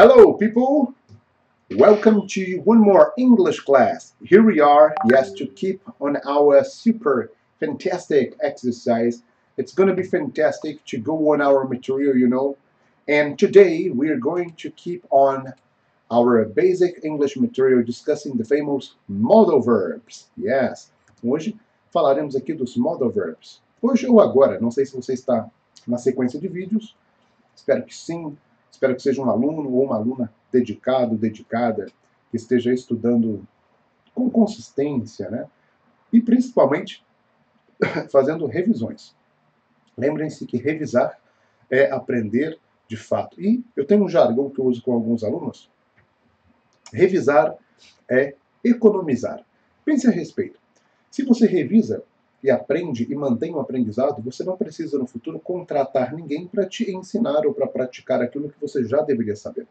Hello, people. Welcome to one more English class. Here we are, yes, to keep on our super fantastic exercise. It's going to be fantastic to go on our material, you know. And today we are going to keep on our basic English material discussing the famous modal verbs. Yes. Hoje falaremos aqui dos modal verbs. Hoje ou agora, não sei se você está na sequência de vídeos. Espero que sim. Espero que seja um aluno ou uma aluna dedicado, dedicada, que esteja estudando com consistência, né? E principalmente fazendo revisões. Lembrem-se que revisar é aprender de fato. E eu tenho um jargão que eu uso com alguns alunos. Revisar é economizar. Pense a respeito. Se você revisa e aprende e mantém o aprendizado, você não precisa no futuro contratar ninguém para te ensinar ou para praticar aquilo que você já deveria saber.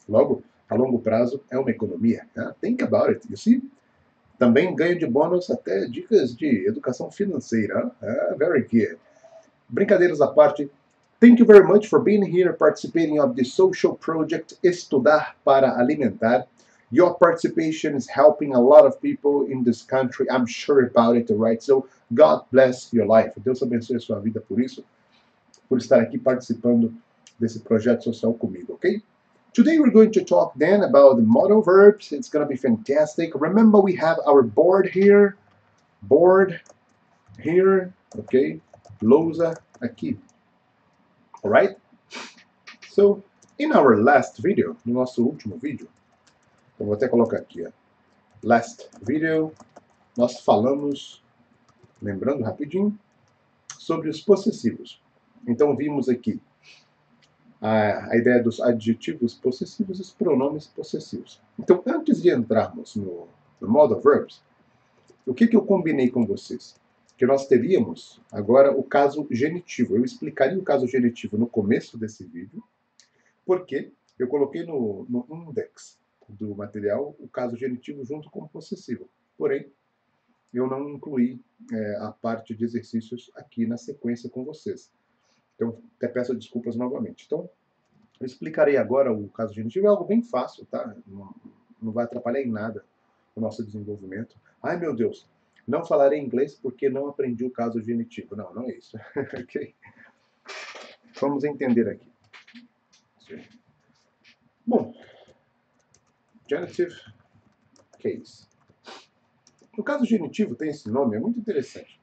Logo, a longo prazo é uma economia. Think about it, you see? Também ganho de bônus até dicas de educação financeira. Very good. Brincadeiras à parte, thank you very much for being here, participating of the social project Estudar para Alimentar. Your participation is helping a lot of people in this country. I'm sure about it, right? So, God bless your life. Deus abençoe a sua vida por isso, por estar aqui participando desse projeto social comigo, ok? Today we're going to talk then about the modal verbs. It's going to be fantastic. Remember, we have our board here, okay? Lousa aqui. All right? So, in our last video, no nosso último vídeo, eu vou até colocar aqui, ó. Last video, nós falamos, lembrando rapidinho, sobre os possessivos. Então vimos aqui a ideia dos adjetivos possessivos e os pronomes possessivos. Então, antes de entrarmos no modal verbs, o que eu combinei com vocês? Que nós teríamos agora o caso genitivo. Eu explicaria o caso genitivo no começo desse vídeo, porque eu coloquei no index do material o caso genitivo junto com o possessivo. Porém, eu não incluí a parte de exercícios aqui na sequência com vocês. Então, até peço desculpas novamente. Então, eu explicarei agora o caso genitivo. É algo bem fácil, tá? Não vai atrapalhar em nada o nosso desenvolvimento. Ai, meu Deus, não falarei inglês porque não aprendi o caso genitivo. Não, não é isso. Ok? Vamos entender aqui. Bom, genitive case. O caso genitivo tem esse nome, é muito interessante.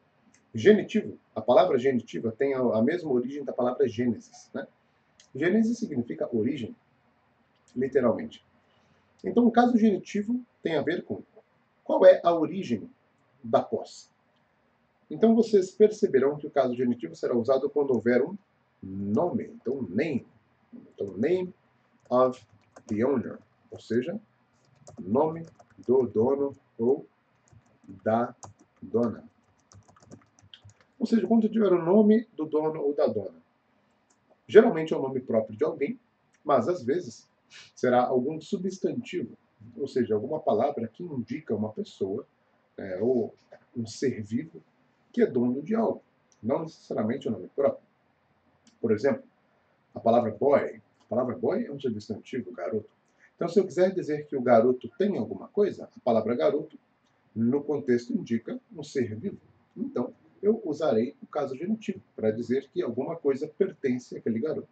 Genitivo, a palavra genitiva tem a mesma origem da palavra Gênesis, né? Gênesis significa origem, literalmente. Então, o caso genitivo tem a ver com qual é a origem da posse. Então, vocês perceberão que o caso genitivo será usado quando houver um nome, então name. Então, name of the owner, ou seja, nome do dono ou da dona. Ou seja, quando tiver o nome do dono ou da dona. Geralmente é o nome próprio de alguém, mas às vezes será algum substantivo, ou seja, alguma palavra que indica uma pessoa ou um ser vivo que é dono de algo, não necessariamente o nome próprio. Por exemplo, a palavra boy. A palavra boy é um substantivo, garoto. Então, se eu quiser dizer que o garoto tem alguma coisa, a palavra garoto, no contexto, indica um ser vivo. Então, eu usarei o caso genitivo para dizer que alguma coisa pertence àquele garoto.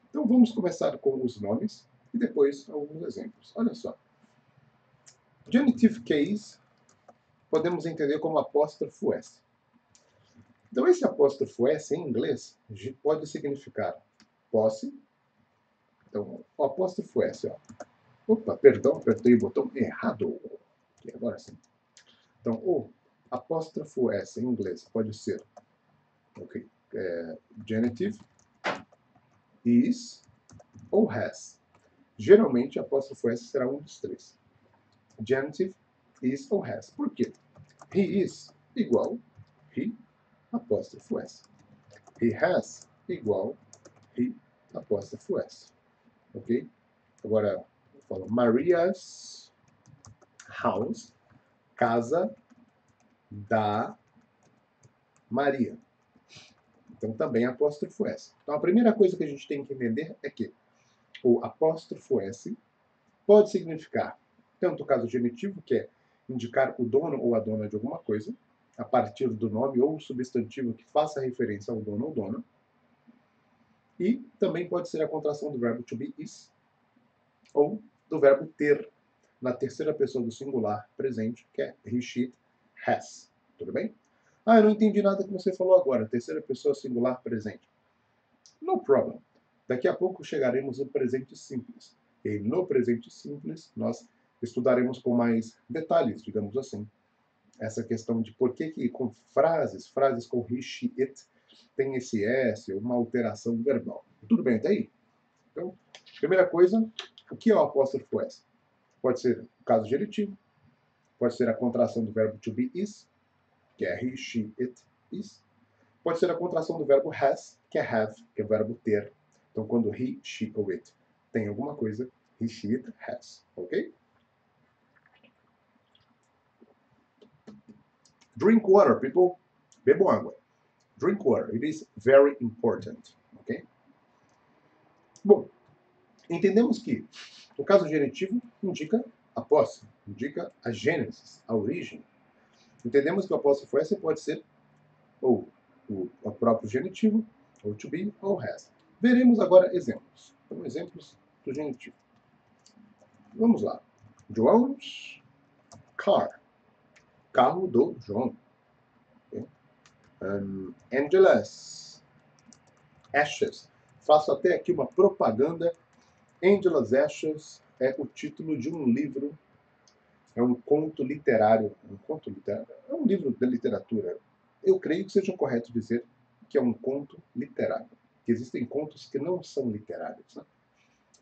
Então, vamos começar com os nomes e depois alguns exemplos. Olha só. Genitive case, podemos entender como apóstrofo S. Então, esse apóstrofo S, em inglês, pode significar posse. Então, o apóstrofo S, ó. Opa, perdão, apertei o botão errado. Aqui, agora sim. Então, o apóstrofo S, em inglês, pode ser genitive, is ou has. Geralmente, apóstrofo S será um dos três. Genitive, is ou has. Por quê? He is igual he, apóstrofo S. He has igual he, apóstrofo S. Ok? Agora, eu falo Maria's house, casa da Maria. Então, também apóstrofo S. Então, a primeira coisa que a gente tem que entender é que o apóstrofo S pode significar tanto o caso genitivo, que é indicar o dono ou a dona de alguma coisa, a partir do nome ou substantivo que faça referência ao dono ou dona, e também pode ser a contração do verbo to be is, ou do verbo ter, na terceira pessoa do singular presente, que é he, she, it, has. Tudo bem? Ah, eu não entendi nada que você falou agora. Terceira pessoa singular presente. No problem. Daqui a pouco chegaremos no presente simples. E no presente simples, nós estudaremos com mais detalhes, digamos assim, essa questão de por que com frases com he, she, it, tem esse S, uma alteração verbal. Tudo bem até aí? Então, primeira coisa, o que é o apóstrofo S? Pode ser o caso genitivo, pode ser a contração do verbo to be is, que é he, she, it, is. Pode ser a contração do verbo has, que é have, que é o verbo ter. Então, quando he, she ou it tem alguma coisa, he, she, it, has. Ok? Drink water, people. Bebam água. Drink water. It is very important. Ok? Bom, entendemos que o caso genitivo indica a posse, indica a gênesis, a origem. Entendemos que o apóstrofo S pode ser ou o próprio genitivo, ou to be, ou has. Veremos agora exemplos. Então, exemplos do genitivo. Vamos lá. João's car. Carro do João. Okay. Angela's Ashes. Faço até aqui uma propaganda. Angela's Ashes é o título de um livro. É um conto literário. Um conto literário? É um livro de literatura. Eu creio que seja correto dizer que é um conto literário. Que existem contos que não são literários. Né?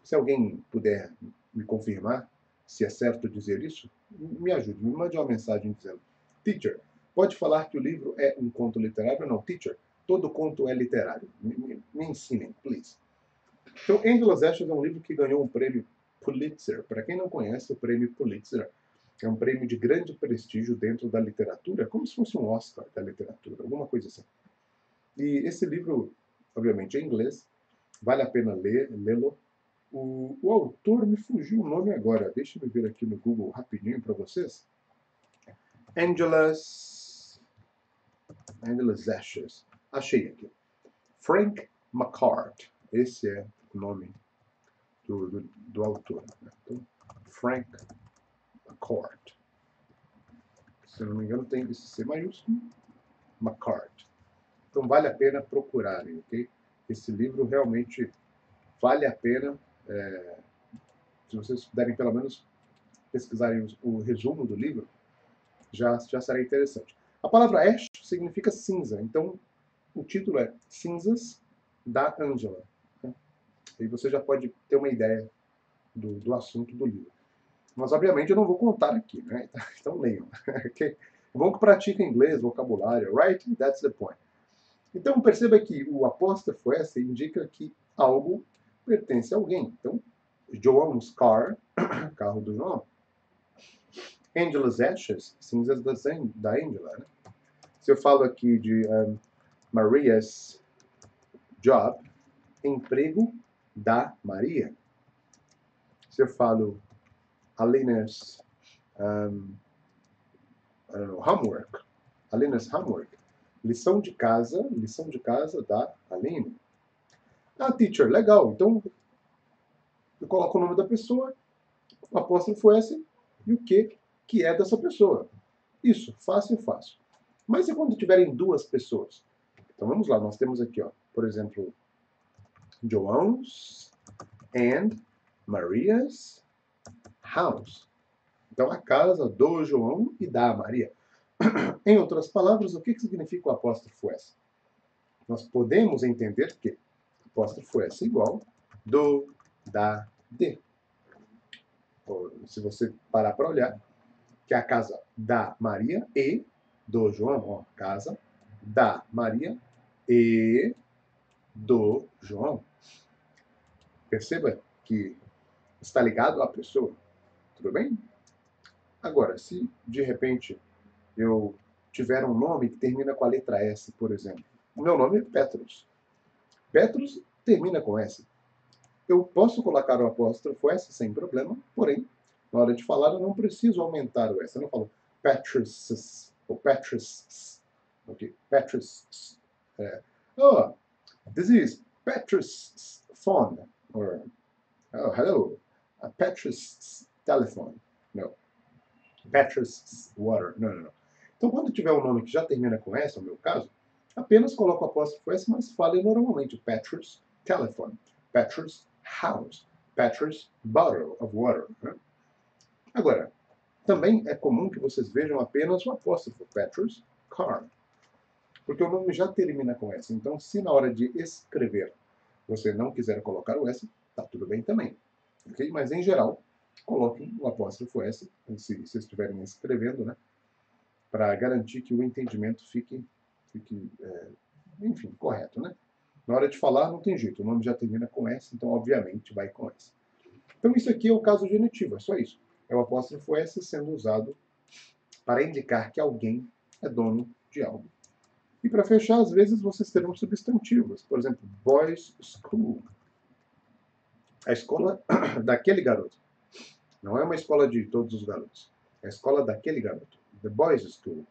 Se alguém puder me confirmar se é certo dizer isso, me ajude, me mande uma mensagem dizendo: Teacher, pode falar que o livro é um conto literário ou não? Teacher, todo conto é literário. Me ensinem, please. Então, Angela's Ashes é um livro que ganhou um prêmio Pulitzer. Para quem não conhece, o prêmio Pulitzer é um prêmio de grande prestígio dentro da literatura, como se fosse um Oscar da literatura, alguma coisa assim. E esse livro, obviamente, é em inglês, vale a pena lê-lo. O autor, me fugiu o nome agora, deixa eu ver aqui no Google rapidinho para vocês. Angela's Ashes. Achei aqui. Frank McCart. Esse é o nome do autor. Então, Frank McCart. Se eu não me engano, tem esse C maiúsculo. McCart. Então, vale a pena procurarem, ok? Esse livro realmente vale a pena. Se vocês puderem, pelo menos, pesquisarem o resumo do livro, já será interessante. A palavra ash significa cinza, então o título é Cinzas da Angela. E você já pode ter uma ideia do assunto do livro. Mas, obviamente, eu não vou contar aqui, né? Então leiam. Okay? Bom que pratiquem inglês, vocabulário, right? That's the point. Então, perceba que o apóstrofo S indica que algo pertence a alguém. Então, João's car, carro do João. Angela's Ashes, cinzas da Angela. Né? Se eu falo aqui de Maria's job, emprego da Maria. Se eu falo Alina's homework, Alina's homework, lição de casa da Aline. Ah, teacher, legal. Então, eu coloco o nome da pessoa, o apóstrofo S e o que é dessa pessoa. Isso, fácil. Mas e quando tiverem duas pessoas? Então vamos lá, nós temos aqui, ó, por exemplo, João's and Maria's house. Então a casa do João e da Maria. Em outras palavras, o que significa o apóstrofo S? Nós podemos entender que apóstrofo S é igual do, da, de. Ou, se você parar para olhar, que é a casa da Maria e do João. Ó, casa da Maria e do João. Perceba que está ligado à pessoa. Tudo bem? Agora, se de repente eu tiver um nome que termina com a letra S, por exemplo. O meu nome é Petrus. Petrus termina com S. eu posso colocar o apóstrofo S sem problema, porém, na hora de falar, eu não preciso aumentar o S. Eu não falo Patrice ou Patrice. Ok, Patrice. Oh, this is Patrice's phone. Or, oh, hello, Patrice's telephone. No. Patrice's water. Não. Então, quando tiver um nome que já termina com S, no meu caso, apenas coloco o apóstrofo S, mas fale normalmente Patrice's telephone, Patrice's house, Patrice's bottle of water. Né? Agora, também é comum que vocês vejam apenas o apóstrofo Patrice's car, porque o nome já termina com S. Então, se na hora de escrever você não quiser colocar o S, tá tudo bem também. Okay? Mas, em geral, coloquem o apóstrofo S, se vocês estiverem escrevendo, né? Para garantir que o entendimento fique enfim, correto, né? Na hora de falar, não tem jeito, o nome já termina com S, então, obviamente, vai com S. Então, isso aqui é o caso genitivo, é só isso. É o apóstrofo S sendo usado para indicar que alguém é dono de algo. E para fechar, às vezes, vocês terão substantivos. Por exemplo, boys' school. A escola daquele garoto. Não é uma escola de todos os garotos. É a escola daquele garoto. The boys' school.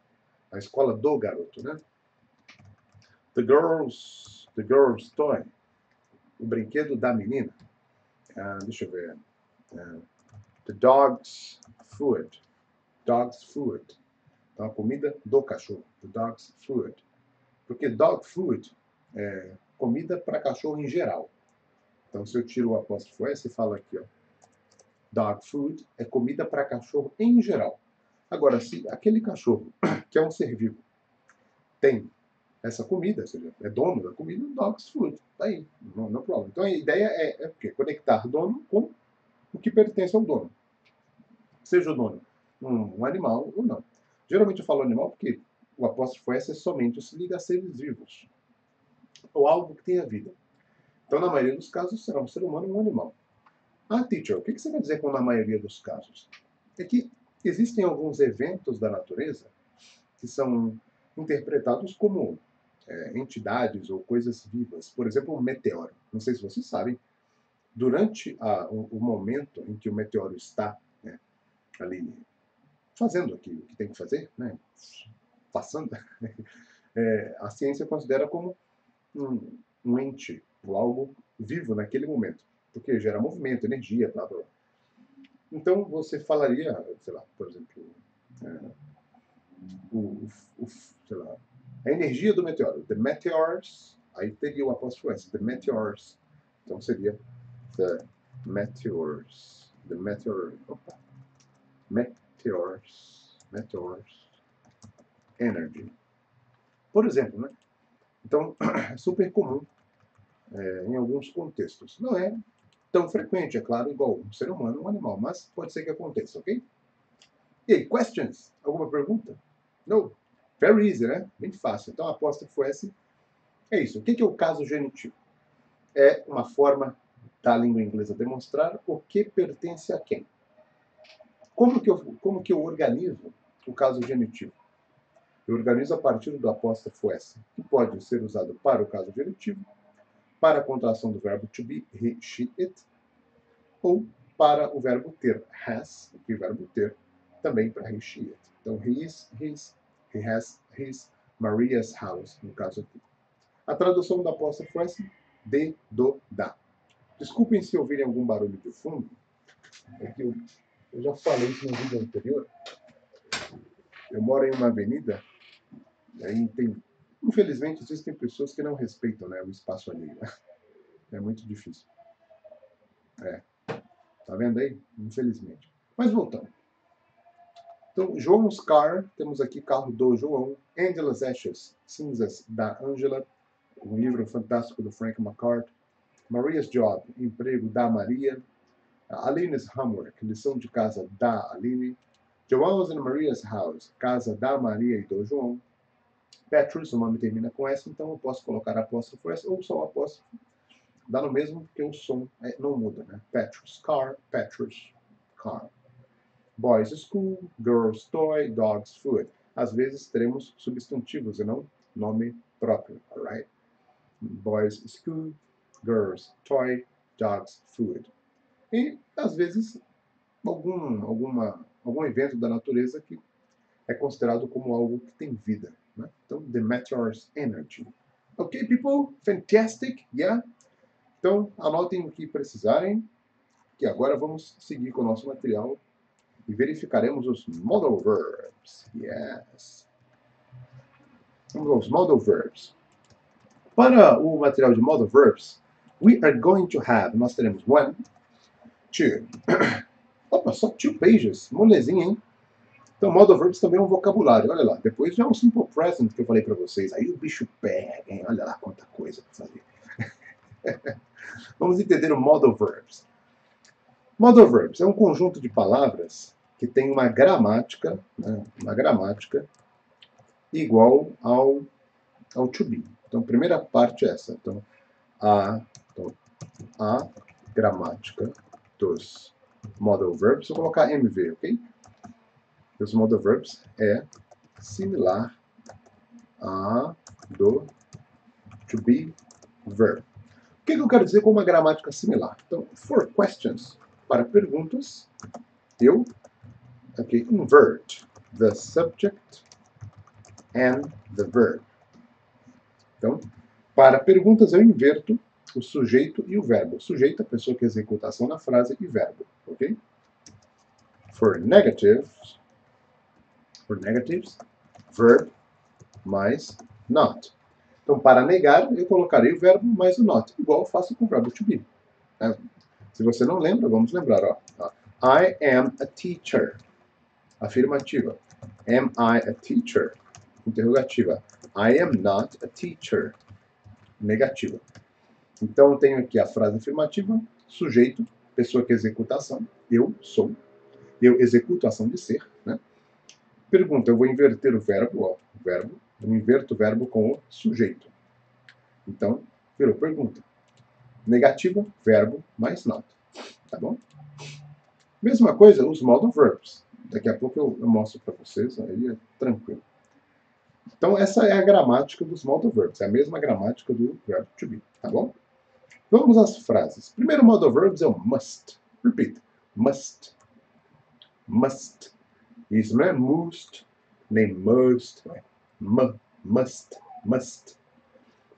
A escola do garoto, né? The girl's toy. O brinquedo da menina. Deixa eu ver. The dog's food. Dog's food. Então, a comida do cachorro. The dog's food. Porque dog food é comida para cachorro em geral. Então, se eu tiro o apóstrofo S e falo aqui, ó, dog food é comida para cachorro em geral. Agora, se aquele cachorro, que é um ser vivo, tem essa comida, ou seja, é dono da comida, dog's food. Tá aí, não problema. Então, a ideia é o quê? Conectar dono com o que pertence ao dono. Seja o dono um animal ou não. Geralmente eu falo animal porque o apóstrofo S somente se liga a seres vivos. Ou algo que tenha vida. Então, na maioria dos casos, será um ser humano ou um animal. Ah, teacher, o que você quer dizer com na maioria dos casos? É que existem alguns eventos da natureza que são interpretados como entidades ou coisas vivas. Por exemplo, um meteoro. Não sei se vocês sabem, durante o momento em que o meteoro está ali fazendo aquilo que tem que fazer, né, passando, a ciência considera como um ente, ou algo vivo naquele momento, porque gera movimento, energia, blá, blá, blá. Então, você falaria, sei lá, por exemplo, sei lá, a energia do meteoro, the meteors, aí teria o apóstrofo S, the meteors, então seria the meteors energy. Por exemplo, né? Então, é super comum em alguns contextos. Não é tão frequente, é claro, igual um ser humano, um animal, mas pode ser que aconteça, ok? E aí, questions? Alguma pergunta? No? Very easy, né? Bem fácil. Então, a apóstrofo S é isso. O que é o caso genitivo? É uma forma da língua inglesa demonstrar o que pertence a quem. Como que eu organizo o caso genitivo? Eu organizo a partir do apóstrofo S, que pode ser usado para o caso genitivo, para a contração do verbo to be, he, she, it, ou para o verbo ter, has, o verbo ter, também para he, she, it. Então, he is, his, he has, his, Maria's house, no caso aqui. A tradução da apóstrofo S, de, do, da. Desculpem se ouvirem algum barulho de fundo, é que eu já falei isso no vídeo anterior. Eu moro em uma avenida, e aí infelizmente, existem pessoas que não respeitam, né, o espaço alheio. É muito difícil. Tá vendo aí? Infelizmente. Mas voltando. Então, João's Car, temos aqui carro do João. Angela's Ashes, cinzas da Angela, um livro fantástico do Frank McCart. Maria's Job, emprego da Maria. Aline's Homework, lição de casa da Aline. João's and Maria's House, casa da Maria e do João. Petrus, o nome termina com S, então eu posso colocar apóstrofo S ou só apóstrofo. Dá no mesmo, porque o som não muda, né? Petrus car, Boys school, girls toy, dogs food. Às vezes teremos substantivos e não nome próprio, alright? Boys school, girls toy, dog's food. E, às vezes, algum evento da natureza que é considerado como algo que tem vida. Né? Então, the meteor's energy. Ok, people? Fantastic? Yeah? Então, anotem o que precisarem, que agora vamos seguir com o nosso material e verificaremos os modal verbs. Yes. Vamos aos modal verbs. Para o material de modal verbs, we are going to have, nós teremos one, two. Opa, só 2 pages, molezinha, hein? Então, modal verbs também é um vocabulário, olha lá. Depois já é um simple present que eu falei para vocês. Aí o bicho pega, hein? Olha lá quanta coisa para fazer. Vamos entender o modal verbs. Modal verbs é um conjunto de palavras que tem uma gramática, né? Uma gramática igual ao to be. Então, a primeira parte é essa. Então, a gramática dos modal verbs. Vou colocar MV, ok? Os modal verbs é similar a do to be verb. O que eu quero dizer com uma gramática similar? Então, for questions, para perguntas, eu invert the subject and the verb. Então, para perguntas eu inverto o sujeito e o verbo. O sujeito é a pessoa que executa a ação na frase e verbo, ok? For negatives, verb mais not. Então, para negar, eu colocarei o verbo mais o not, igual eu faço com o verbo to be. Se você não lembra, vamos lembrar. Ó. I am a teacher. Afirmativa. Am I a teacher? Interrogativa. I am not a teacher. Negativa. Então, eu tenho aqui a frase afirmativa, sujeito, pessoa que executa a ação, eu sou. Eu executo a ação de ser. Né? Pergunta, eu vou inverter o verbo, eu inverto o verbo com o sujeito. Então, virou pergunta. Negativa, verbo, mais not. Tá bom? Mesma coisa, os modal verbs. Daqui a pouco eu mostro para vocês, aí é tranquilo. Então, essa é a gramática dos modal verbs. É a mesma gramática do verbo to be. Tá bom? Vamos às frases. Primeiro modal verbs é o must. Repeat. Must. Must. Isso não é must, nem must. É must. Must.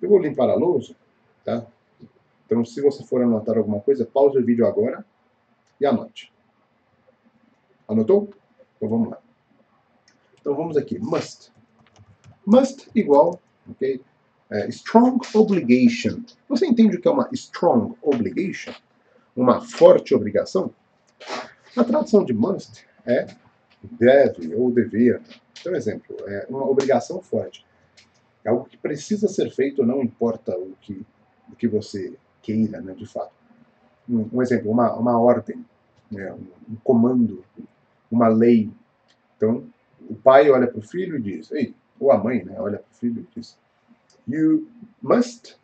Eu vou limpar a lousa, tá? Então, se você for anotar alguma coisa, pause o vídeo agora e anote. Anotou? Então, vamos lá. Então, vamos aqui. Must. Must igual, ok? Strong obligation. Você entende o que é uma strong obligation? Uma forte obrigação? A tradução de must é deve ou dever. Então, exemplo, é uma obrigação forte. É algo que precisa ser feito, não importa o que você queira, né, de fato. Um exemplo, uma ordem, né, um comando, uma lei. Então, o pai olha para o filho e diz, ou a mãe, né, olha para o filho e diz, you must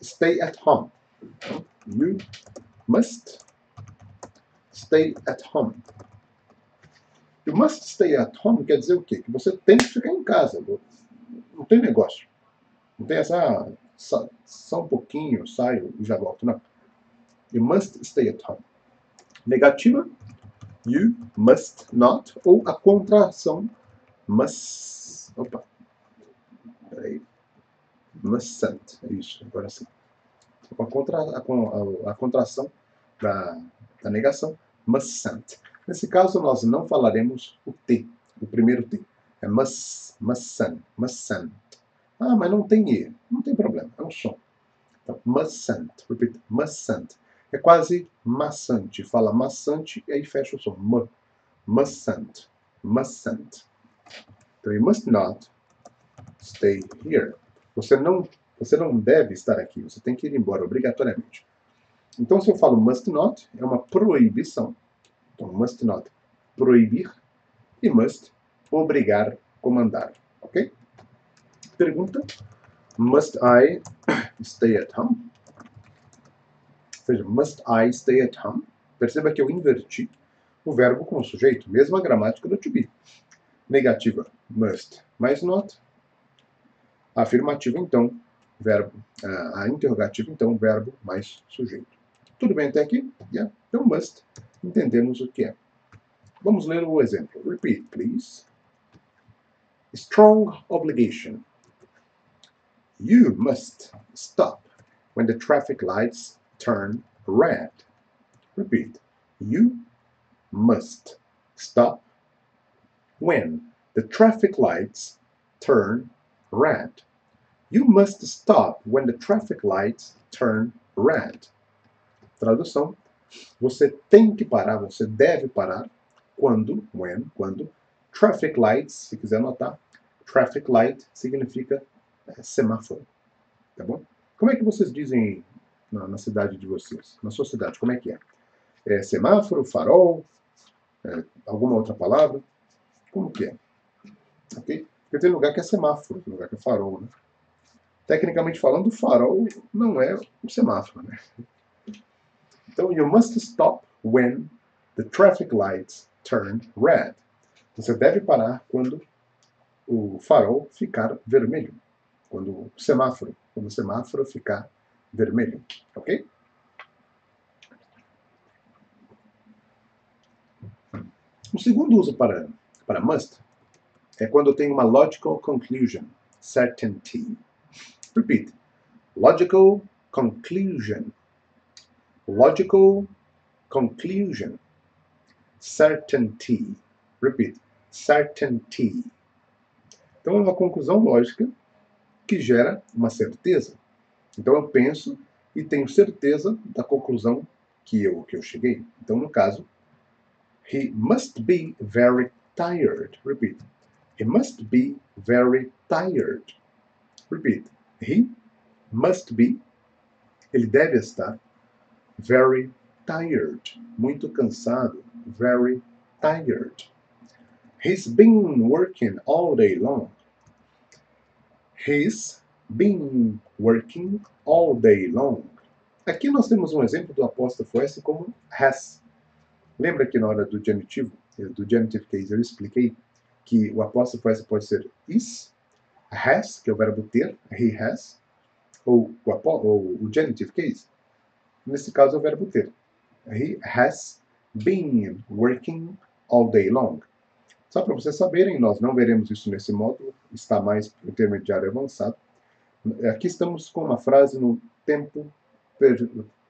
stay at home. You must stay at home. You must stay at home quer dizer o quê? Que você tem que ficar em casa. Não tem negócio. Não tem essa... Só um pouquinho, saio e já volto. Não. You must stay at home. Negativa. You must not. Ou a contração must... Opa. Peraí. Mustn't. É isso, agora sim. A contração da negação. Mustn't. Nesse caso, nós não falaremos o T, o primeiro T. É mustn't. Ah, mas não tem E. Não tem problema, é um som. Então, mustn't. Repita, mustn't. É quase maçante. Fala maçante e aí fecha o som. Mustn't. Então, you must not stay here. Você não deve estar aqui. Você tem que ir embora, obrigatoriamente. Então, se eu falo must not, é uma proibição. Então, must not, proibir, e must, obrigar, comandar. Ok? Pergunta, must I stay at home? Ou seja, must I stay at home? Perceba que eu inverti o verbo com o sujeito, mesma gramática do to be. Negativa, must, mais not. Afirmativa, então, verbo, a interrogativo, então verbo mais sujeito. Tudo bem até aqui? Yeah. Então must, entendemos o que é. Vamos ler o exemplo. Repeat, please. Strong obligation. You must stop when the traffic lights turn red. Repeat. You must stop when the traffic lights turn red. You must stop when the traffic lights turn red. Tradução: você tem que parar, você deve parar quando traffic lights, se quiser anotar, traffic light significa semáforo, tá bom? Como é que vocês dizem na cidade de vocês? Na sua cidade, como é que é? É semáforo, farol, alguma outra palavra? Como que é? Ok? Porque tem lugar que é semáforo, tem lugar que é farol, né? Tecnicamente falando, o farol não é um semáforo, né? Então, you must stop when the traffic lights turn red. Você deve parar quando o farol ficar vermelho. Quando o semáforo ficar vermelho. Ok? O segundo uso para must é quando eu tenho uma logical conclusion, certainty. Repeat. Logical conclusion. Logical conclusion. Certainty. Repeat. Certainty. Então é uma conclusão lógica que gera uma certeza. Então eu penso e tenho certeza da conclusão que eu cheguei. Então, no caso, he must be very tired. Repeat. He must be very tired. Repeat. He must be. Ele deve estar very tired. Muito cansado. Very tired. He's been working all day long. He's been working all day long. Aqui nós temos um exemplo do apóstrofo S como has. Lembra que na hora do genitivo case, eu expliquei que o apóstrofo S pode ser is, has, que é o verbo ter, he has, ou o genitive case. Nesse caso é o verbo ter. He has been working all day long. Só para vocês saberem, nós não veremos isso nesse módulo, está mais intermediário avançado. Aqui estamos com uma frase no tempo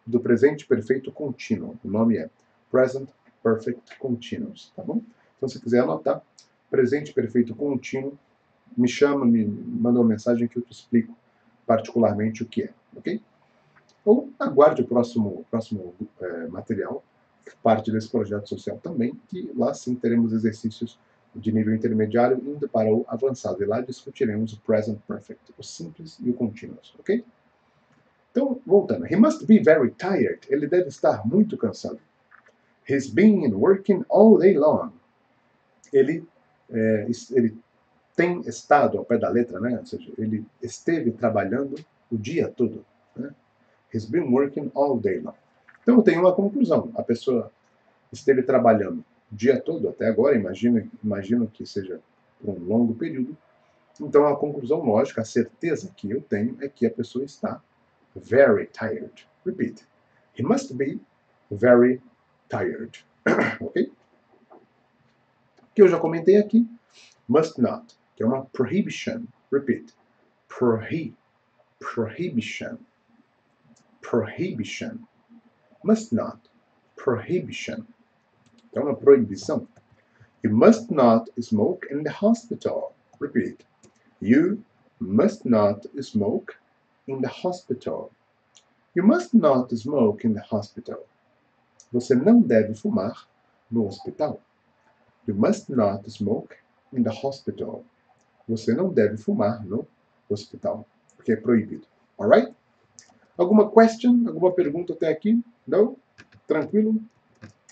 do presente perfeito contínuo. O nome é Present Perfect Continuous, tá bom? Então, se quiser anotar, presente perfeito contínuo, me chama, me manda uma mensagem que eu te explico particularmente o que é, ok? Ou aguarde o próximo material, parte desse projeto social também, que lá sim teremos exercícios de nível intermediário indo para o avançado. E lá discutiremos o present perfect, o simples e o continuous, ok? Então, voltando. He must be very tired. Ele deve estar muito cansado. He's been working all day long. Ele tem estado ao pé da letra, né? Ou seja, ele esteve trabalhando o dia todo, né? He's been working all day long. Então, eu tenho uma conclusão. A pessoa esteve trabalhando o dia todo, até agora, imagino que seja por um longo período. Então, a conclusão lógica, a certeza que eu tenho é que a pessoa está very tired. Repeat. He must be very tired. Ok? Que eu já comentei aqui. Must not, que é uma prohibition. Repeat. Prohibition. Prohibition. Must not. Prohibition. Então, uma proibição. You must not smoke in the hospital. Repeat. You must not smoke in the hospital. You must not smoke in the hospital. Você não deve fumar no hospital. You must not smoke in the hospital. Você não deve fumar no hospital, porque é proibido. Alright? Alguma question? Alguma pergunta até aqui? Não? Tranquilo?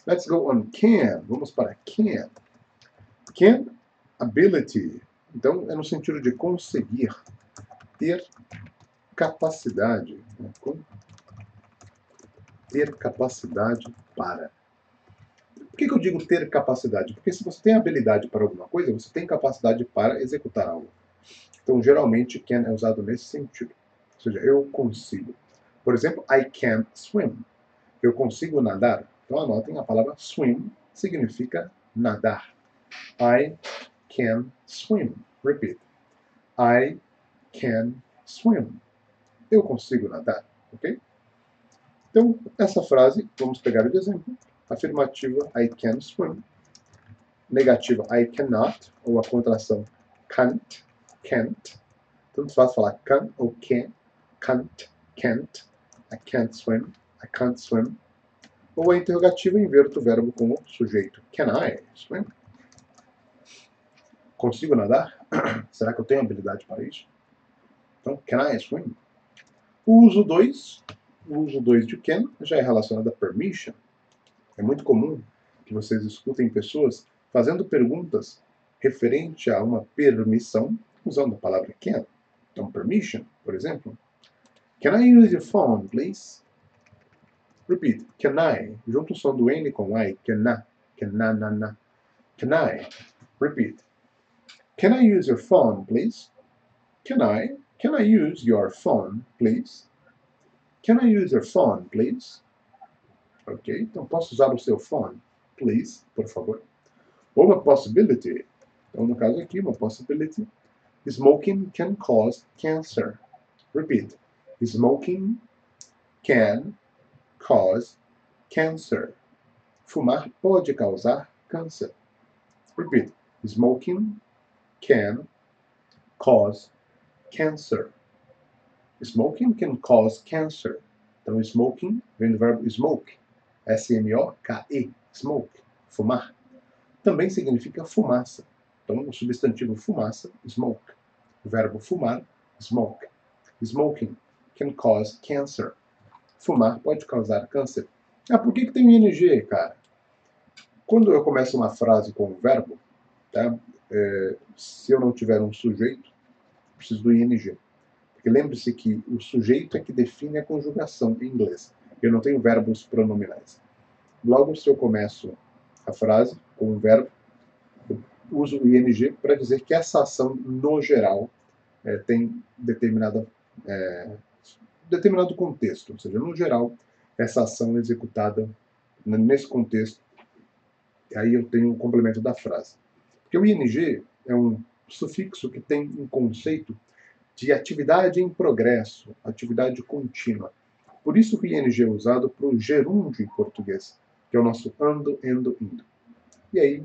Let's go on can. Vamos para can. Can, ability. Então, é no sentido de conseguir, ter capacidade. Ter capacidade para. Por que eu digo ter capacidade? Porque se você tem habilidade para alguma coisa, você tem capacidade para executar algo. Então, geralmente, can é usado nesse sentido. seja, eu consigo. Por exemplo, I can swim. Eu consigo nadar. Então anotem, a palavra swim significa nadar. I can swim. Repeat. I can swim. Eu consigo nadar, ok? Então, essa frase, vamos pegar de exemplo. Afirmativa, I can swim. Negativa, I cannot, ou a contração can't, can't. Tanto faz falar can ou can, can't, can't. I can't swim, I can't swim. Ou a interrogativa, inverto o verbo com o sujeito. Can I swim? Consigo nadar? Será que eu tenho habilidade para isso? Então, can I swim? O uso 2 de can já é relacionado a permission. É muito comum que vocês escutem pessoas fazendo perguntas referente a uma permissão usando a palavra can. Então, permission, por exemplo. Can I use your phone, please? Repeat. Can I? Junto o som do N com I. Can I? Can na. Can I? Repeat. Can I use your phone, please? Can I? Can I use your phone, please? Can I use your phone, please? Ok, então posso usar o seu phone, please, por favor. Ou uma possibility. Então, no caso aqui, uma possibility. Smoking can cause cancer. Repeat. Smoking can cause cancer. Fumar pode causar câncer. Repeat. Smoking can cause cancer. Smoking can cause cancer. Então, smoking vem do verbo smoke. S-M-O-K-E. Smoke. Fumar. Também significa fumaça. Então, o substantivo fumaça, smoke. O verbo fumar, smoke. Smoking can cause cancer. Fumar pode causar câncer. Ah, por que tem ING, cara? Quando eu começo uma frase com um verbo, tá? Se eu não tiver um sujeito, preciso do ING. Porque lembre-se que o sujeito é que define a conjugação em inglês. Eu não tenho verbos pronominais. Logo, se eu começo a frase com um verbo, eu uso o ING para dizer que essa ação, no geral, tem determinado contexto. Ou seja, no geral, essa ação é executada nesse contexto. Aí eu tenho o complemento da frase. Porque o ING é um sufixo que tem um conceito de atividade em progresso, atividade contínua. Por isso que o ING é usado para o gerúndio em português, que é o nosso ando, endo, indo. E aí,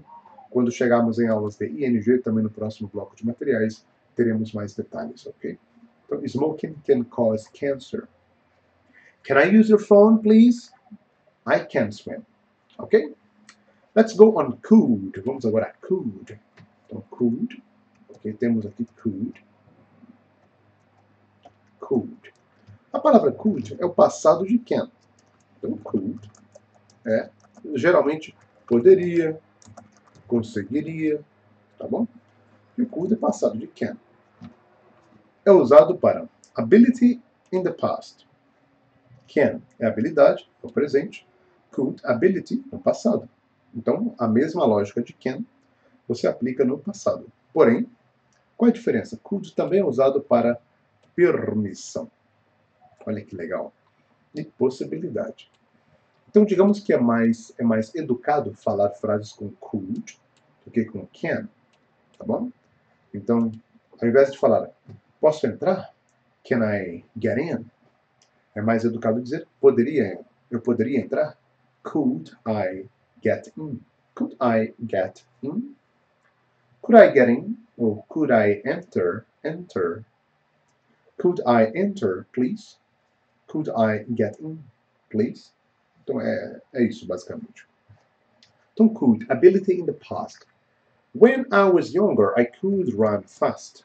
quando chegarmos em aulas de ING, também no próximo bloco de materiais, teremos mais detalhes, ok? Então, smoking can cause cancer. Can I use your phone, please? I can swim. Ok? Let's go on could. Vamos agora a could. Então, could. Ok, temos aqui could. Could. A palavra could é o passado de can. Então, could é geralmente poderia, conseguiria, tá bom? E could é passado de can. É usado para ability in the past. Can é habilidade, no presente. Could, ability, no passado. Então, a mesma lógica de can você aplica no passado. Porém, qual é a diferença? Could também é usado para permissão. Olha que legal. E possibilidade. Então, digamos que é mais educado falar frases com could do que com can. Tá bom? Então, ao invés de falar, posso entrar? Can I get in? É mais educado dizer, eu poderia entrar? Could I get in? Could I get in? Could I get in? Ou could I enter? Enter. Could I enter, please? Could I get in, please? Então é isso, basicamente. Então, could, ability in the past. When I was younger, I could run fast.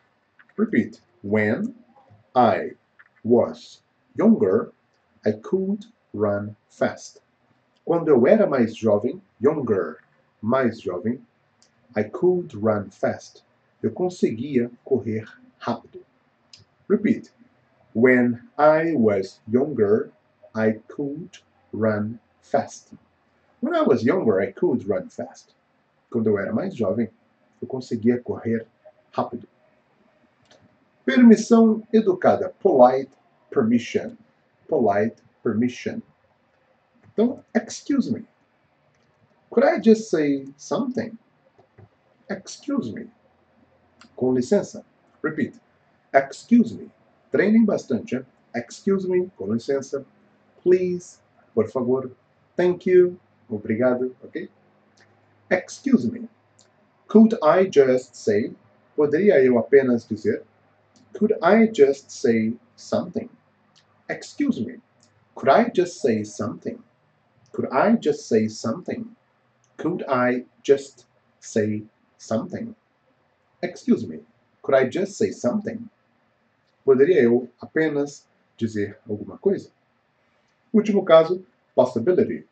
Repeat. When I was younger, I could run fast. Quando eu era mais jovem, younger, mais jovem, I could run fast. Eu conseguia correr rápido. Repeat. When I was younger, I could run fast. When I was younger, I could run fast. Quando eu era mais jovem, eu conseguia correr rápido. Permissão educada, polite permission. Polite permission. Então, excuse me. Could I just say something? Excuse me. Com licença. Repeat. Excuse me. Treinem bastante, hein? Excuse me. Com licença. Please. Por favor. Thank you. Obrigado. Ok? Excuse me. Could I just say? Poderia eu apenas dizer? Could I just say something? Excuse me. Could I just say something? Could I just say something? Could I just say something? Excuse me. Could I just say something? Poderia eu apenas dizer alguma coisa? Último caso, possibility.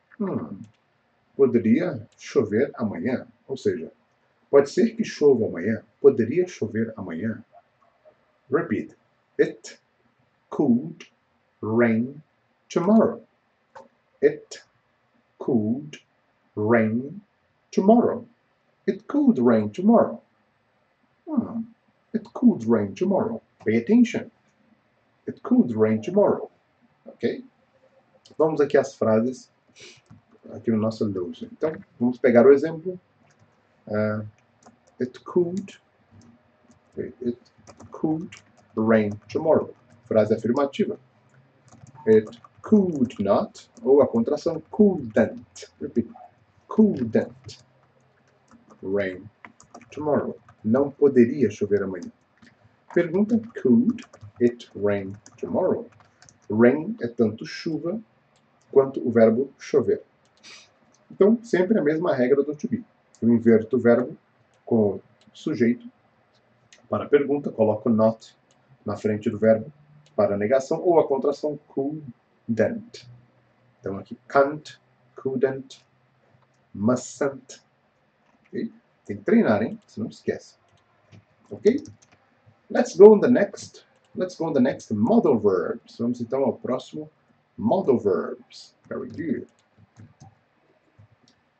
Poderia chover amanhã. Ou seja, pode ser que chova amanhã. Poderia chover amanhã. Repeat. It could rain tomorrow. It could rain tomorrow. It could rain tomorrow. It could rain tomorrow. Pay attention. It could rain tomorrow. Ok? Vamos aqui às frases aqui no nosso lousa. Então, vamos pegar o exemplo. It could rain tomorrow. Frase afirmativa. It could not, ou a contração couldn't. Repeat. Couldn't rain tomorrow. Não poderia chover amanhã. Pergunta: could it rain tomorrow? Rain é tanto chuva quanto o verbo chover. Então, sempre a mesma regra do to be. Eu inverto o verbo com o sujeito para a pergunta, coloco not na frente do verbo para a negação, ou a contração couldn't. Então, aqui, can't, couldn't, mustn't. Okay? Tem que treinar, hein? Você não esquece. Ok? Let's go on the next modal verbs. Vamos então ao próximo modal verbs. Very good.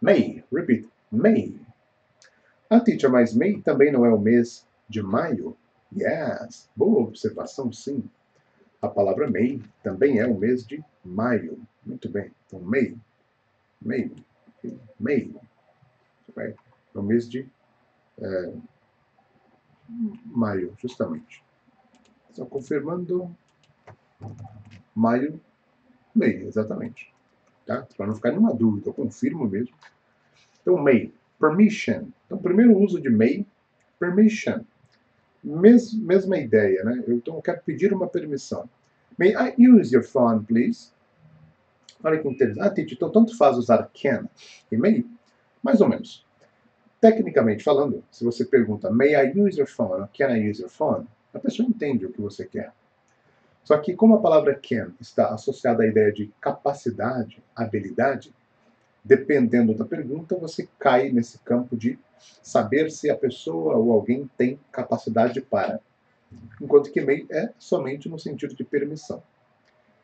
May. Repeat. May. Teacher, mas May também não é o mês de maio? Yes. Boa observação, sim. A palavra May também é o mês de maio. Muito bem. Então, May. May. Okay. May. Right? É o mês de maio, justamente. Só confirmando. Maio, May, exatamente. Tá? Para não ficar nenhuma dúvida, eu confirmo mesmo. Então, May. Permission. Então, primeiro uso de May, permission. Mesma ideia, né? Então, eu quero pedir uma permissão. May I use your phone, please? Olha que interessante. Teacher, então tanto faz usar can e may? Mais ou menos. Tecnicamente falando, se você pergunta May I use your phone? Ou Can I use your phone? A pessoa entende o que você quer. Só que como a palavra can está associada à ideia de capacidade, habilidade, dependendo da pergunta, você cai nesse campo de saber se a pessoa ou alguém tem capacidade para. Enquanto que may é somente no sentido de permissão.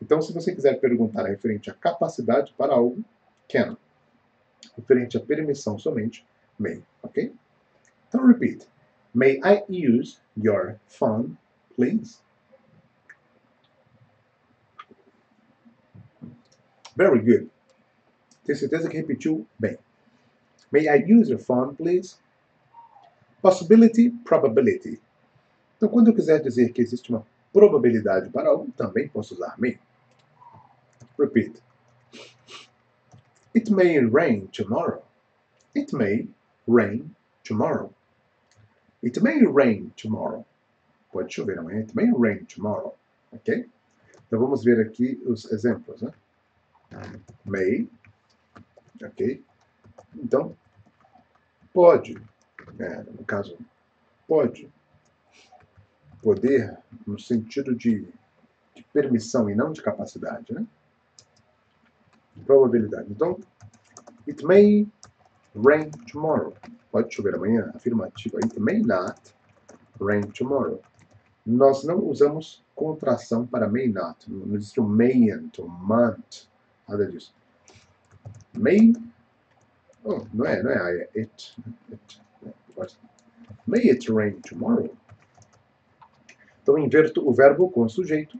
Então, se você quiser perguntar referente à capacidade para algo, can. Referente à permissão somente, may. Ok? Então, repeat. May I use your phone, please? Very good. Tenho certeza que repetiu bem. May I use your phone, please? Possibility, probability. Então, quando eu quiser dizer que existe uma probabilidade para algo, também posso usar may. Repeat. It may rain tomorrow. It may rain tomorrow. It may rain tomorrow. Pode chover amanhã. It may rain tomorrow. Ok? Então, vamos ver aqui os exemplos, né? May. Ok? Então, pode. No caso, pode. Poder no sentido de permissão e não de capacidade, né? Probabilidade. Então, it may rain tomorrow. Pode chover amanhã? Afirmativa. It may not rain tomorrow. Nós não usamos contração para may not. Não existe um mayn't, um month. Nada disso. May. Oh, não é I, é it. May it rain tomorrow. Então, inverto o verbo com o sujeito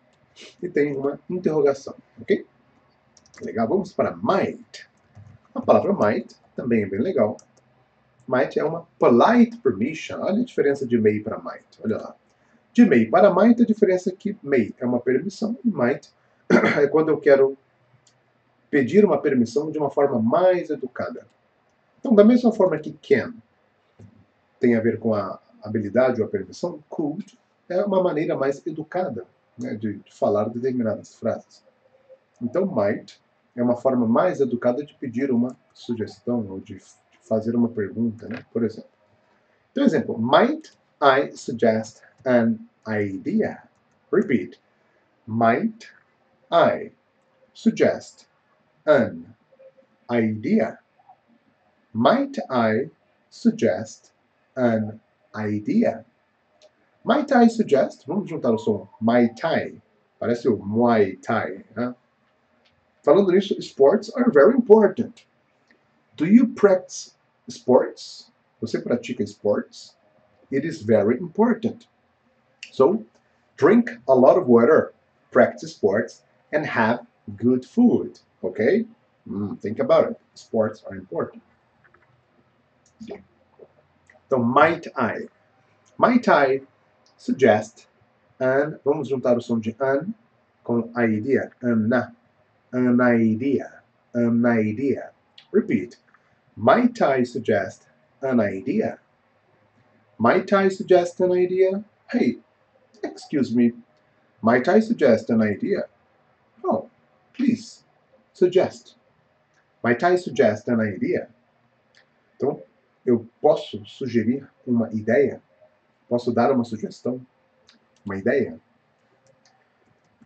e tem uma interrogação, ok? Legal, vamos para might. A palavra might também é bem legal. Might é uma polite permission. Olha a diferença de may para might. Olha lá. De may para might, a diferença é que may é uma permissão e might é quando eu quero pedir uma permissão de uma forma mais educada. Então, da mesma forma que can tem a ver com a habilidade ou a permissão, could é uma maneira mais educada, né, de falar determinadas frases. Então, might é uma forma mais educada de pedir uma sugestão ou de fazer uma pergunta, né, por exemplo. Então, exemplo, might I suggest an idea? Repeat. Might I suggest an idea? Might I suggest an idea? Might I suggest? Vamos juntar o som Might I. Parece o Muay Thai. Né? Falando nisso, sports are very important. Do you practice sports? Você pratica esportes? It is very important. So, drink a lot of water, practice sports, and have good food. Okay? Think about it. Sports are important. Então, might I. Might I suggest an, vamos juntar o som de an com idea, an idea, an idea. Repeat. Might I suggest an idea? Might I suggest an idea? Hey, excuse me, might I suggest an idea? Oh, please, suggest. Might I suggest an idea? Então, eu posso sugerir uma ideia? Posso dar uma sugestão? Uma ideia?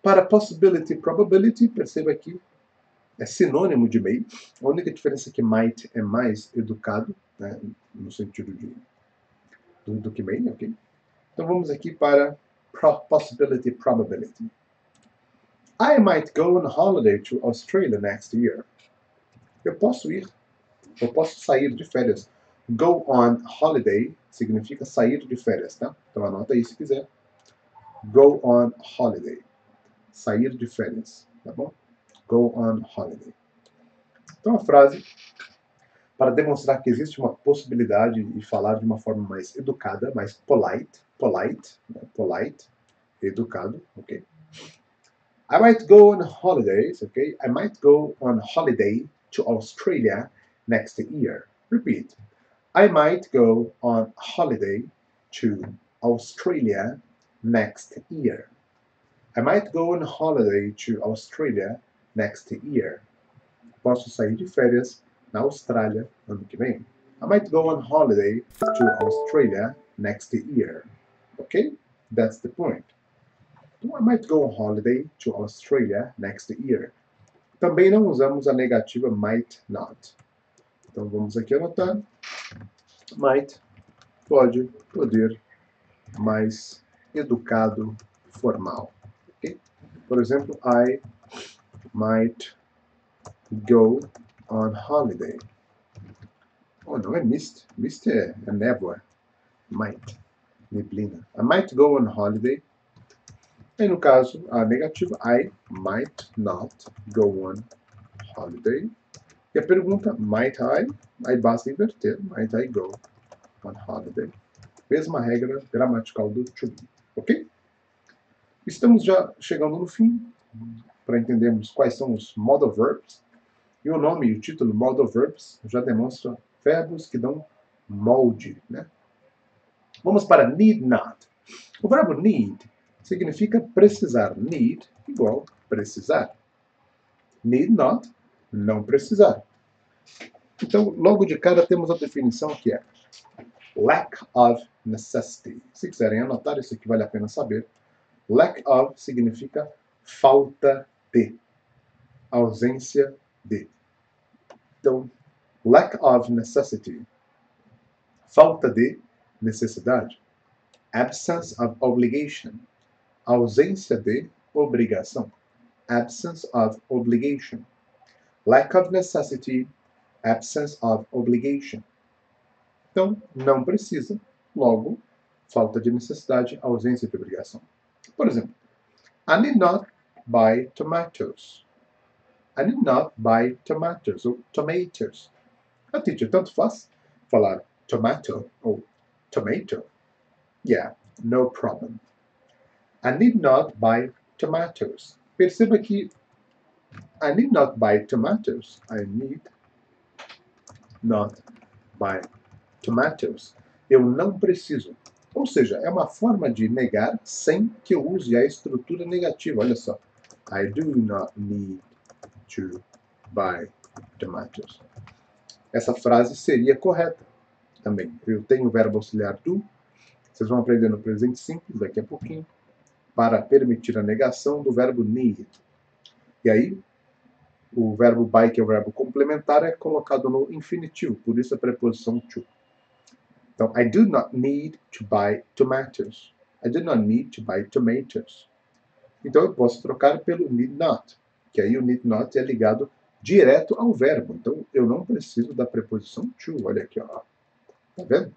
Para possibility, probability, perceba que é sinônimo de may. A única diferença é que might é mais educado, né, no sentido do que may, ok? Então vamos aqui para possibility, probability. I might go on holiday to Australia next year. Eu posso sair de férias. Go on holiday significa sair de férias, tá? Então anota aí se quiser. Go on holiday. Sair de férias, tá bom? Go on holiday. Então a frase, para demonstrar que existe uma possibilidade de falar de uma forma mais educada, mais polite, educado, ok? I might go on holidays, okay? I might go on holiday to Australia next year. Repeat. I might go on holiday to Australia next year. I might go on holiday to Australia next year. Posso sair de férias na Austrália ano que vem. I might go on holiday to Australia next year. Okay? That's the point. I might go on holiday to Australia next year. Também não usamos a negativa might not. Então vamos aqui anotar. Might, pode, poder, mais educado, formal. Okay? Por exemplo, I might go on holiday. Oh, não é mist. Mist é névoa. Might, neblina. I might go on holiday. E no caso, a negativa, I might not go on holiday. E a pergunta, might I? Aí basta inverter. Might I go on holiday? Mesma regra gramatical do to be. Ok? Estamos já chegando no fim, para entendermos quais são os modal verbs. E o nome e o título modal verbs já demonstra verbos que dão molde, né? Vamos para need not. O verbo need significa precisar. Need igual precisar. Need not, não precisar. Então, logo de cara, temos a definição que é lack of necessity. Se quiserem anotar, isso aqui vale a pena saber. Lack of significa falta de, ausência de. Então, lack of necessity, falta de necessidade. Absence of obligation, ausência de obrigação. Absence of obligation. Lack of necessity, absence of obligation. Então, não precisa, logo, falta de necessidade, ausência de obrigação. Por exemplo, I need not buy tomatoes. I need not buy tomatoes ou tomatoes. Ah, teacher, tanto faz falar tomato ou tomato. Yeah, no problem. I need not buy tomatoes. Perceba que I need not buy tomatoes. I need not buy tomatoes. Eu não preciso. Ou seja, é uma forma de negar sem que eu use a estrutura negativa. Olha só. I do not need to buy tomatoes. Essa frase seria correta também. Eu tenho o verbo auxiliar do. Vocês vão aprender no presente simples daqui a pouquinho. Para permitir a negação do verbo need. E aí, o verbo buy, que é o verbo complementar, é colocado no infinitivo. Por isso a preposição to. Então, I do not need to buy tomatoes. I do not need to buy tomatoes. Então, eu posso trocar pelo need not, que aí o need not é ligado direto ao verbo. Então, eu não preciso da preposição to. Olha aqui, ó. Tá vendo?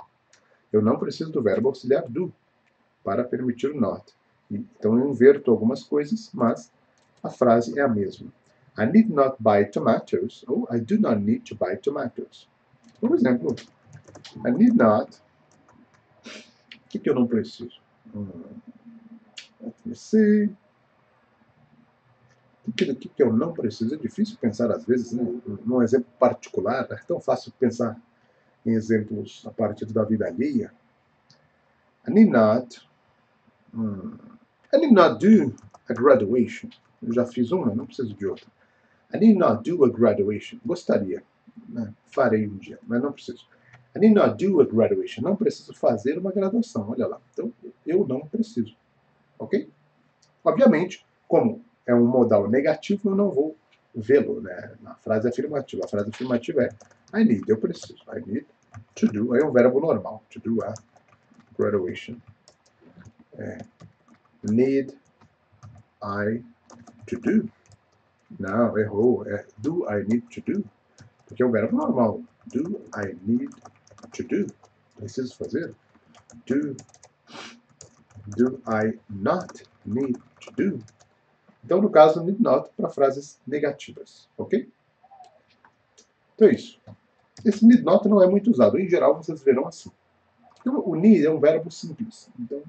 Eu não preciso do verbo auxiliar do para permitir o not. Então, eu inverto algumas coisas, mas a frase é a mesma. I need not buy tomatoes, ou I do not need to buy tomatoes. Por exemplo, I need not. O que eu não preciso? Let me see. O que eu não preciso? É difícil pensar às vezes, né? Num exemplo particular. É tão fácil pensar em exemplos a partir da vida alheia. I need not do a graduation. Eu já fiz uma, não preciso de outra. I need not do a graduation. Gostaria. Né? Farei um dia, mas não preciso. I need not do a graduation. Não preciso fazer uma graduação. Olha lá. Então, eu não preciso. Ok? Obviamente, como é um modal negativo, eu não vou vê-lo, né? Na frase afirmativa. A frase afirmativa é I need, eu preciso. I need to do. Aí é um verbo normal. To do a graduation. Need I to do. Não, errou. É do I need to do. Porque é um verbo normal. Do I need to do. Preciso fazer. Do I not need to do. Então, no caso, need not para frases negativas. Ok? Então é isso. Esse need not não é muito usado. Em geral, vocês verão assim. Então, o need é um verbo simples. Então,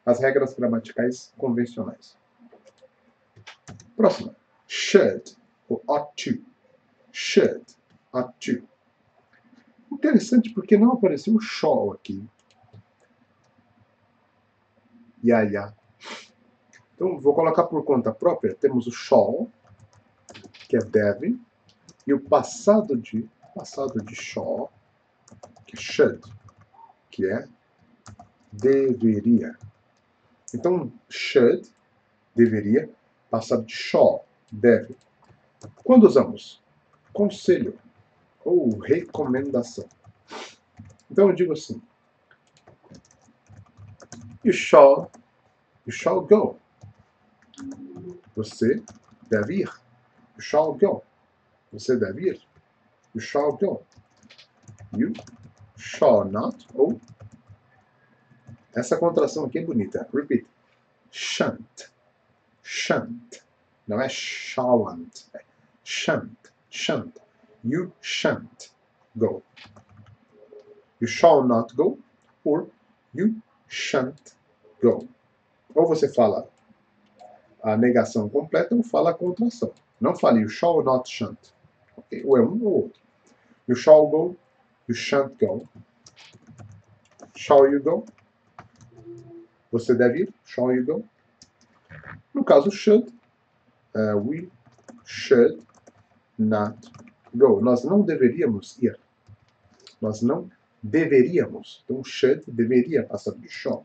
as regras gramaticais convencionais. Próxima. Should ou ought to. Should, ought to. Interessante porque não apareceu o shall aqui. Yeah. Então, vou colocar por conta própria. Temos o shall, que é deve, e o passado de shall, que é should, que é deveria. Então, should, deveria, passado de shall, deve. Quando usamos conselho ou recomendação? Então, eu digo assim, you shall go. Você deve ir. You shall go. Você deve ir. You shall go. You shall not. Ou essa contração aqui é bonita. Repeat. Shan't. Shan't. Não é shalln't. É shan't. Shan't. You shan't go. You shall not go. Or you shan't go. Ou você fala a negação completa ou fala a contração. Não fale you shall not shan't. Okay? Ou é um ou outro. You shall go. You shan't go. Shall you go? Você deve ir. Shall you go? No caso should, we should not go. Nós não deveríamos ir. Nós não deveríamos. Então should deveria passar de shall.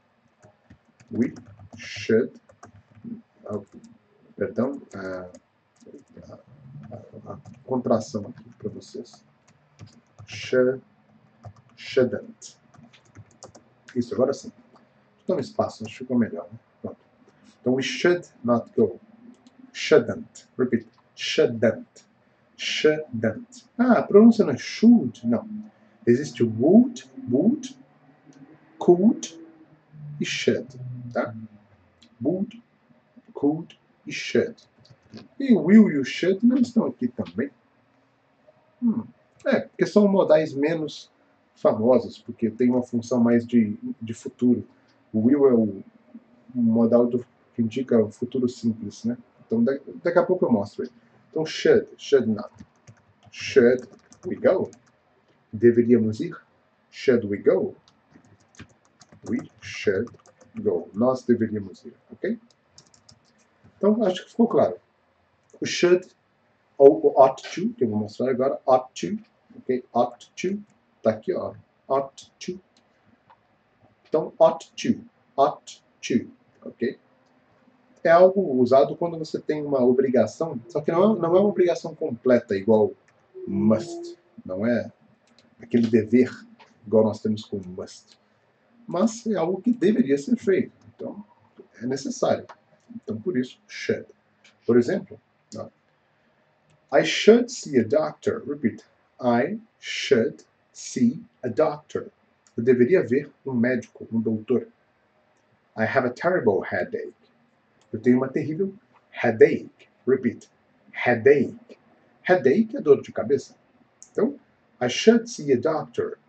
We should. Perdão. A contração aqui para vocês. Shouldn't. Isso, agora sim. Dá um espaço, acho que ficou melhor. Né? Pronto. Então, we should not go. Shouldn't. Repeat. Shouldn't. Shouldn't. Ah, a pronúncia não é should, não. Existe would, could e should. Tá? Would, could e should. E o will e o should não estão aqui também? Porque são modais menos famosos, porque tem uma função mais de futuro. O will é o modal que indica o futuro simples, né? Então daqui a pouco eu mostro ele. Então should not. Should we go? Deveríamos ir? Should we go? We should go. Nós deveríamos ir, ok? Então acho que ficou claro. O should ou o ought to, que eu vou mostrar agora, ought to, ok? Ought to, tá aqui, ó, ought to. Então, ought to, ok? É algo usado quando você tem uma obrigação, só que não é uma obrigação completa, igual must, não é aquele dever igual nós temos com must, mas é algo que deveria ser feito, então é necessário. Então, por isso, should. Por exemplo, ó, I should see a doctor. Repeat. I should see a doctor. Eu deveria ver um médico, um doutor. I have a terrible headache. Eu tenho uma terrível headache. Repeat. Headache. Headache é dor de cabeça. Então, I should see a doctor.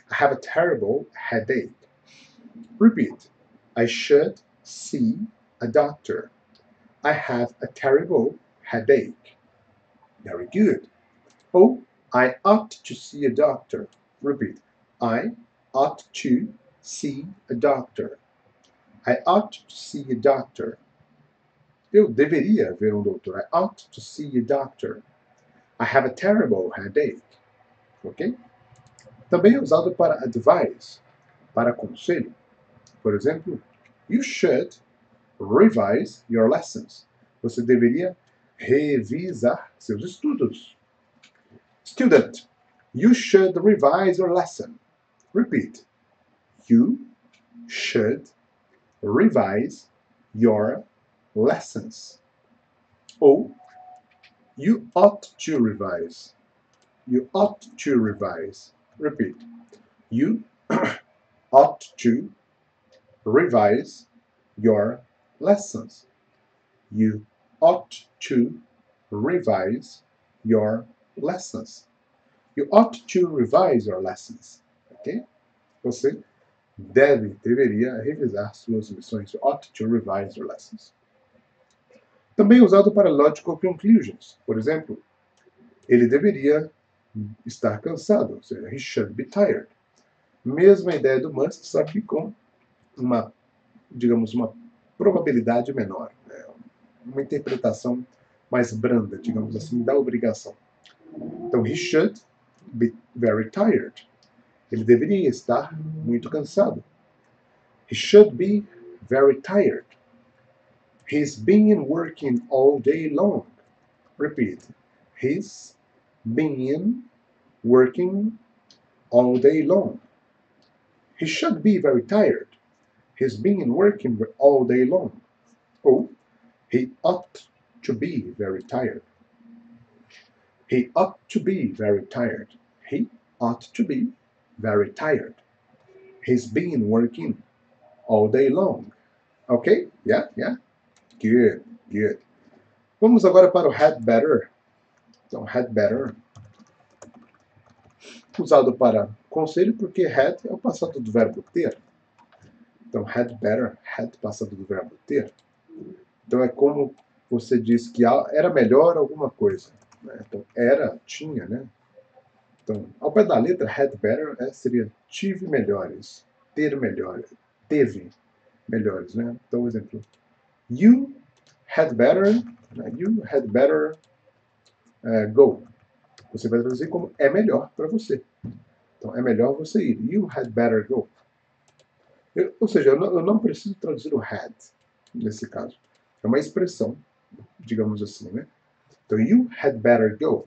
I have a terrible headache. Repeat. I should see a doctor. I have a terrible headache. Very good. Oh, I ought to see a doctor. Repeat. I ought to see a doctor. I ought to see a doctor. Eu deveria ver um doutor. I ought to see a doctor. I have a terrible headache. Ok? Também é usado para advise, para conselho. Por exemplo, you should revise your lessons. Você deveria revisar seus estudos. Student, you should revise your lesson. Repeat. You should revise your lessons. Ou, you ought to revise. You ought to revise. Repeat. You ought to revise your lessons. You ought to revise your lessons. You ought to revise your lessons. Ok? Você deveria revisar suas lições. You ought to revise your lessons. Também usado para logical conclusions. Por exemplo, ele deveria estar cansado. Ou seja, he should be tired. Mesma ideia do must, só que com uma, digamos, uma probabilidade menor. Né? Uma interpretação mais branda, digamos assim, da obrigação. Então, he should be very tired. Ele deveria estar muito cansado. He should be very tired. He's been working all day long. Repeat. He's been working all day long. He should be very tired. He's been working all day long. Or he ought to be very tired. He ought to be very tired. He ought to be very tired. He's been working all day long. Ok? Yeah? Good. Vamos agora para o had better. Então, had better. Usado para conselho porque had é o passado do verbo ter. Então, had better, had passado do verbo ter. Então, é como você diz que era melhor alguma coisa. Né? Então, era, tinha, né? Então, ao pé da letra, had better seria tive melhores, ter melhores, teve melhores, né? Então, exemplo, you had better go. Você vai traduzir como é melhor para você. Então, é melhor você ir. You had better go. Ou seja, eu não preciso traduzir o had, nesse caso. É uma expressão, digamos assim, né? Então, you had better go.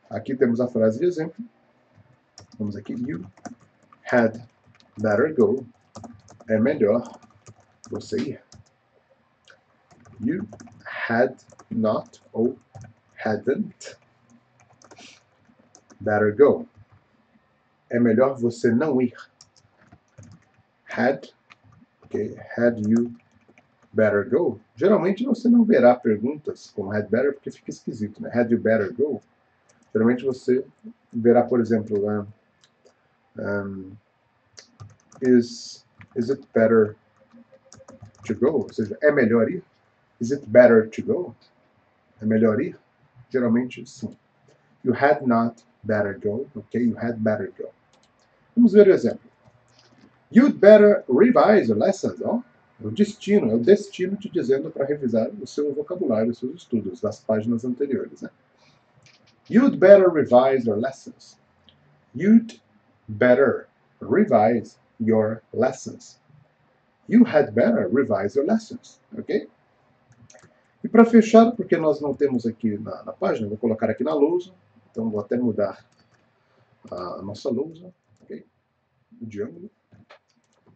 Aqui temos a frase de exemplo. Vamos aqui. You had better go. É melhor você ir. You had not ou hadn't better go. É melhor você não ir. Had you better go, geralmente você não verá perguntas como had better, porque fica esquisito, né? Had you better go? Geralmente você verá, por exemplo, is it better to go? Ou seja, é melhor ir? Is it better to go? É melhor ir? Geralmente, sim. You had not better go. Ok? You had better go. Vamos ver o exemplo. You'd better revise your lessons. Ó, é o destino te dizendo para revisar o seu vocabulário, os seus estudos das páginas anteriores. Né? You'd better revise your lessons. You'd better revise your lessons. You had better revise your lessons. Ok? E para fechar, porque nós não temos aqui na página, vou colocar aqui na lousa. Então vou até mudar a nossa lousa. Ok? O diâmetro.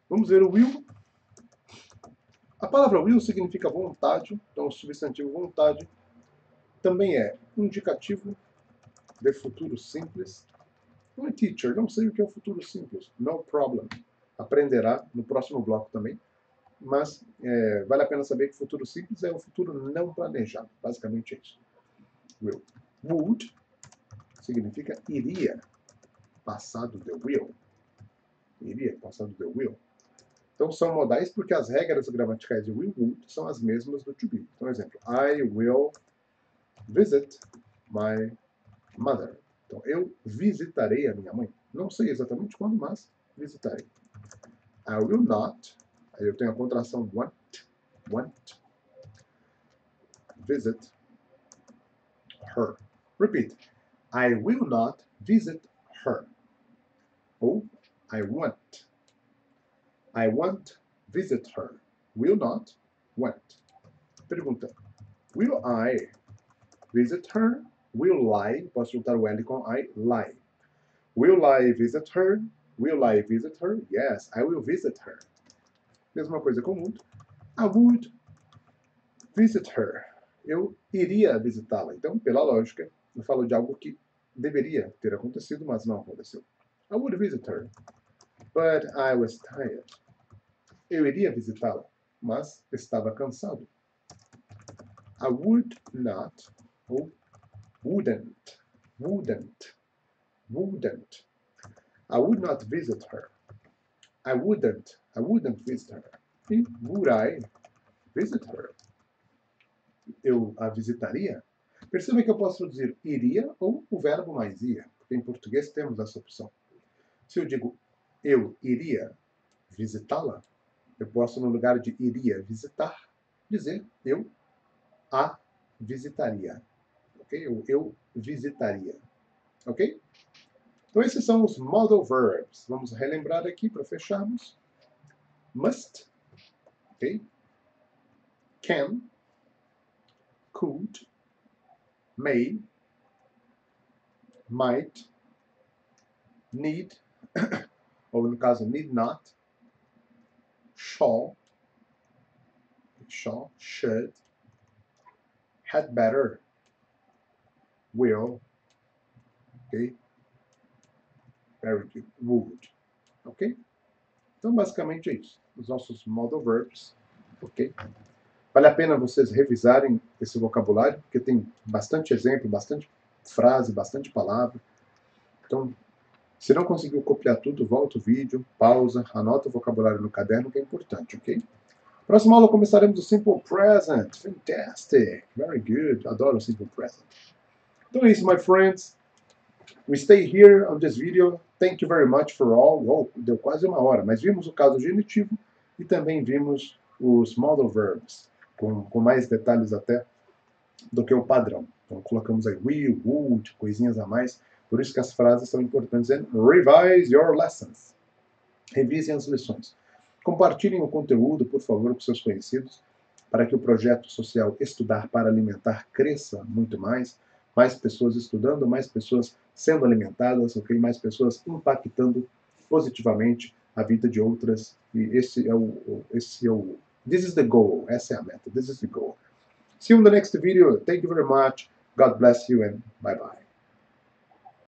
Vamos ver o will. A palavra will significa vontade, então o substantivo vontade também é indicativo de futuro simples. Oi, teacher, não sei o que é o futuro simples. No problem. Aprenderá no próximo bloco também. Mas vale a pena saber que futuro simples é o futuro não planejado. Basicamente é isso. Will. Would significa iria. Passado de will. Iria, passado de will. Então são modais porque as regras gramaticais de will, would são as mesmas do to be. Então, exemplo, I will visit my mother. Então, eu visitarei a minha mãe. Não sei exatamente quando, mas visitarei. I will not. Aí eu tenho a contração want visit her. Repeat. I will not visit her. Ou I won't visit her. Will not, won't. Pergunta. Will I visit her? Will I, posso juntar o L com I, lie. Will I visit her? Will I visit her? Yes, I will visit her. Mesma coisa com would. I would visit her. Eu iria visitá-la. Então, pela lógica, eu falo de algo que deveria ter acontecido, mas não aconteceu. I would visit her, but I was tired. Eu iria visitá-la, mas estava cansado. I would not, ou wouldn't. I would not visit her. I wouldn't visit her. E would I visit her? Eu a visitaria? Perceba que eu posso dizer iria ou o verbo mais ia, porque em português temos essa opção. Se eu digo eu iria visitá-la, eu posso, no lugar de iria visitar, dizer eu a visitaria. Ok? Eu visitaria. Ok? Então, esses são os modal verbs. Vamos relembrar aqui para fecharmos. Must, ok? Can, could, may, might, need, ou no caso, need not, shall, should, had better, will, ok? Very good, would, ok? Então, basicamente é isso. Os nossos modal verbs, ok? Vale a pena vocês revisarem esse vocabulário, porque tem bastante exemplo, bastante frase, bastante palavra. Então, se não conseguiu copiar tudo, volta o vídeo, pausa, anota o vocabulário no caderno, que é importante, ok? Próxima aula começaremos o Simple Present. Fantastic! Very good! Adoro o Simple Present. Então é isso, my friends. We stay here on this video. Thank you very much for all. Oh, deu quase uma hora, mas vimos o caso genitivo e também vimos os modal verbs, com mais detalhes até do que o padrão. Então colocamos aí will, would, coisinhas a mais. Por isso que as frases são importantes. And revise your lessons. Revisem as lições. Compartilhem o conteúdo, por favor, com seus conhecidos, para que o projeto social Estudar para Alimentar cresça muito mais. Mais pessoas estudando, mais pessoas sendo alimentadas, ok? Mais pessoas impactando positivamente a vida de outras. E this is the goal. Essa é a meta. This is the goal. See you in the next video. Thank you very much. God bless you and bye-bye.